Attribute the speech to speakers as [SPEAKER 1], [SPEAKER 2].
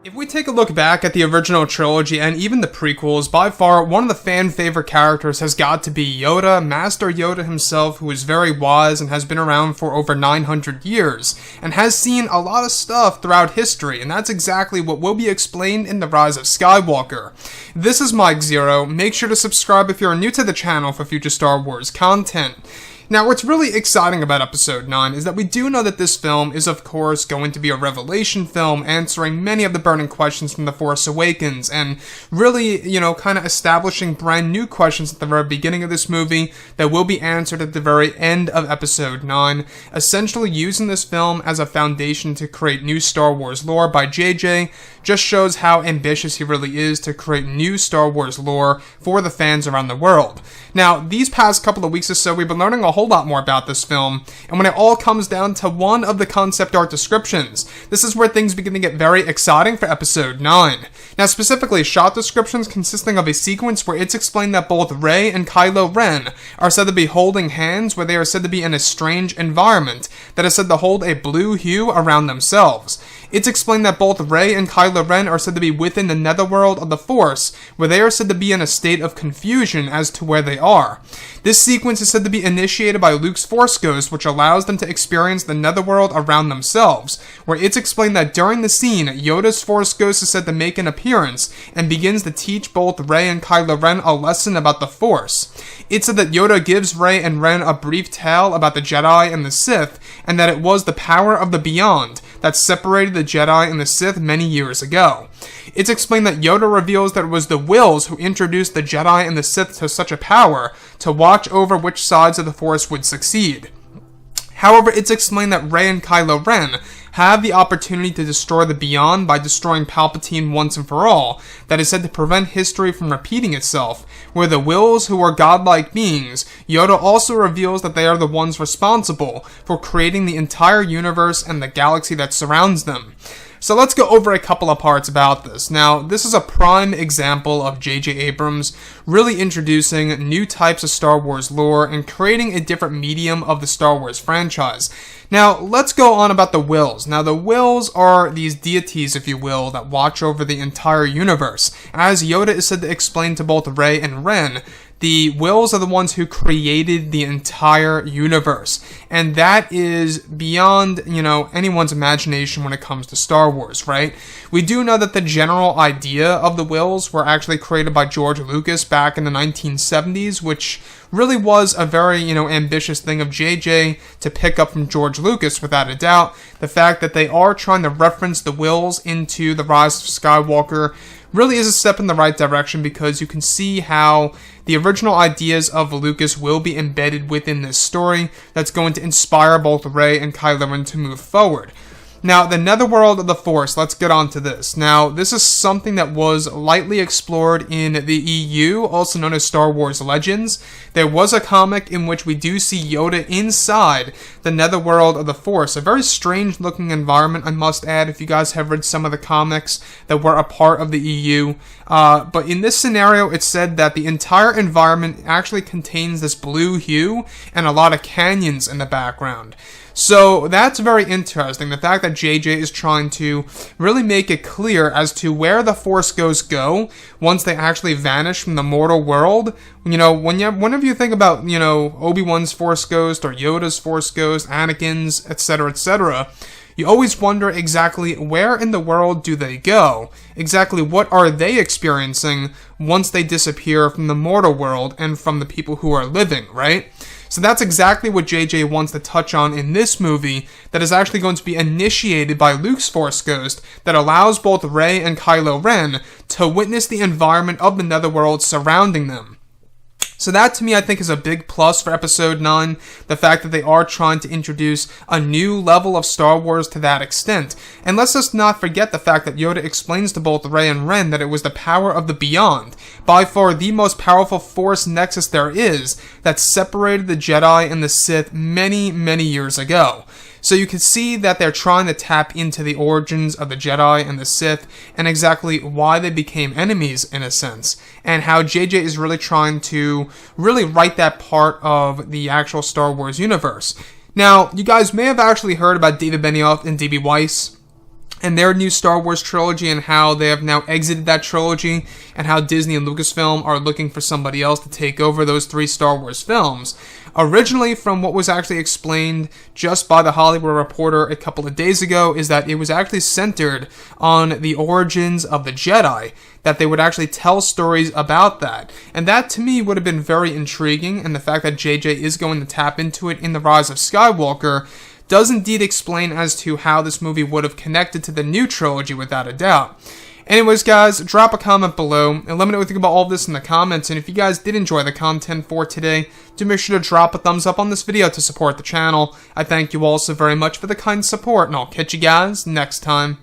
[SPEAKER 1] If we take a look back at the original trilogy and even the prequels, by far, one of the fan-favorite characters has got to be Yoda, Master Yoda himself, who is very wise and has been around for over 900 years, and has seen a lot of stuff throughout history, and that's exactly what will be explained in The Rise of Skywalker. This is Mike Zero. Make sure to subscribe if you're new to the channel for future Star Wars content. Now, what's really exciting about Episode 9 is that we do know that this film is, of course, going to be a revelation film, answering many of the burning questions from The Force Awakens, and really, kind of establishing brand new questions at the very beginning of this movie that will be answered at the very end of Episode 9, essentially using this film as a foundation to create new Star Wars lore by JJ. Just shows how ambitious he really is to create new Star Wars lore for the fans around the world. Now, these past couple of weeks or so, we've been learning a whole lot more about this film, and when it all comes down to one of the concept art descriptions, this is where things begin to get very exciting for Episode 9. Now, specifically, shot descriptions consisting of a sequence where it's explained that both Rey and Kylo Ren are said to be holding hands, where they are said to be in a strange environment that is said to hold a blue hue around themselves. It's explained that both Rey and Kylo Ren are said to be within the netherworld of the Force, where they are said to be in a state of confusion as to where they are. This sequence is said to be initiated by Luke's Force Ghost, which allows them to experience the netherworld around themselves, where it's explained that during the scene, Yoda's Force Ghost is said to make an appearance and begins to teach both Rey and Kylo Ren a lesson about the Force. It's said that Yoda gives Rey and Ren a brief tale about the Jedi and the Sith, and that it was the power of the Beyond that separated the Jedi and the Sith many years ago. It's explained that Yoda reveals that it was the Wills who introduced the Jedi and the Sith to such a power to watch over which sides of the Force would succeed. However, it's explained that Rey and Kylo Ren have the opportunity to destroy the Beyond by destroying Palpatine once and for all, that is said to prevent history from repeating itself, where the Wills, who are godlike beings, Yoda also reveals that they are the ones responsible for creating the entire universe and the galaxy that surrounds them. So let's go over a couple of parts about this. Now, this is a prime example of J.J. Abrams really introducing new types of Star Wars lore and creating a different medium of the Star Wars franchise. Now, let's go on about the Wills. Now, the Wills are these deities, if you will, that watch over the entire universe. As Yoda is said to explain to both Rey and Ren, the Wills are the ones who created the entire universe. And that is beyond, anyone's imagination when it comes to Star Wars, right? We do know that the general idea of the Wills were actually created by George Lucas back in the 1970s, which really was a very, ambitious thing of JJ to pick up from George Lucas, without a doubt. The fact that they are trying to reference the Wills into The Rise of Skywalker really is a step in the right direction, because you can see how the original ideas of Lucas will be embedded within this story that's going to inspire both Rey and Kylo Ren to move forward. Now, the netherworld of the Force, let's get on to this. Now, this is something that was lightly explored in the EU, also known as Star Wars Legends. There was a comic in which we do see Yoda inside the netherworld of the Force. A very strange looking environment, I must add, if you guys have read some of the comics that were a part of the EU. But in this scenario, it's said that the entire environment actually contains this blue hue and a lot of canyons in the background. So that's very interesting, the fact that JJ is trying to really make it clear as to where the Force Ghosts go once they actually vanish from the mortal world. Whenever you think about, Obi-Wan's Force Ghost or Yoda's Force Ghost, Anakin's, etc., you always wonder exactly where in the world do they go? Exactly what are they experiencing once they disappear from the mortal world and from the people who are living, right? So that's exactly what JJ wants to touch on in this movie, that is actually going to be initiated by Luke's Force Ghost, that allows both Rey and Kylo Ren to witness the environment of the netherworld surrounding them. So that, to me, I think is a big plus for Episode 9, the fact that they are trying to introduce a new level of Star Wars to that extent. And let's just not forget the fact that Yoda explains to both Rey and Ren that it was the power of the Beyond, by far the most powerful Force nexus there is, that separated the Jedi and the Sith many, many years ago. So you can see that they're trying to tap into the origins of the Jedi and the Sith and exactly why they became enemies in a sense, and how JJ is really trying to really write that part of the actual Star Wars universe. Now, you guys may have actually heard about David Benioff and D.B. Weiss. and their new Star Wars trilogy and how they have now exited that trilogy and how Disney and Lucasfilm are looking for somebody else to take over those 3 Star Wars films. Originally, from what was actually explained just by the Hollywood Reporter a couple of days ago, is that it was actually centered on the origins of the Jedi, that they would actually tell stories about that. And that, to me, would have been very intriguing, and the fact that JJ is going to tap into it in The Rise of Skywalker does indeed explain as to how this movie would have connected to the new trilogy without a doubt. Anyways, guys, drop a comment below and let me know what you think about all of this in the comments. And if you guys did enjoy the content for today, do make sure to drop a thumbs up on this video to support the channel. I thank you all so very much for the kind support, and I'll catch you guys next time.